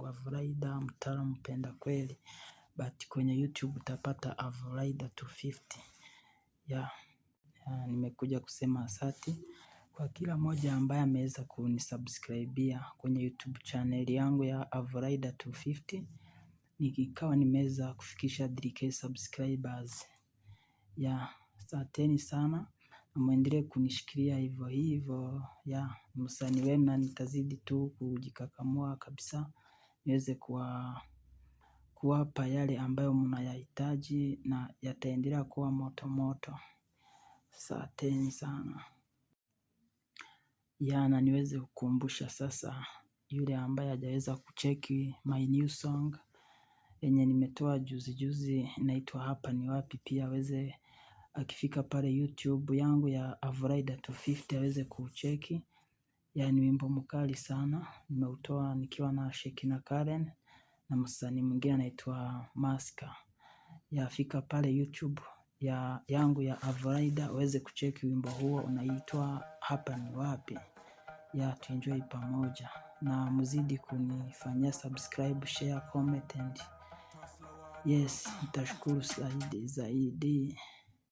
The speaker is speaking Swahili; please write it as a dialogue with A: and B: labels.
A: yangu Avraida mtaalamu mpenda kweli, but kwenye YouTube utapata Avraida 250. Nimekuja kusema asante kwa kila moja ambaye ameweza kunisubscribia kwenye YouTube channel yangu ya Avraida 250. Nikikawa nimeweza kufikisha 3K subscribers. Asanteni sana na muendelee kunishikilia hivyo hivyo. Msanii wenu na nitazidi tu kujikakamua kabisa niweze kuwapa yale ambayo mnayahitaji na yataendelea kuwa moto moto. Asanteni sana. Na niweze kukumbusha sasa yule ambaye hajaweza kucheki my new song yenye nimetoa juzi juzi inaitwa hapa ni wapi, pia aweze akifika pale YouTube yangu ya Avraida 250 aweze kucheki. Ni wimbo mkali sana, nimeutoa nikiwa na Shekina Karen na msanii mwingine anaitwa Maska. Fika pale YouTube yangu ya Avraida uweze kucheki wimbo huo unaitwa hapa ni wapi. Tuenjoy pamoja na mzidi kunifanyia subscribe, share, comment and yes, nitashukuru zaidi.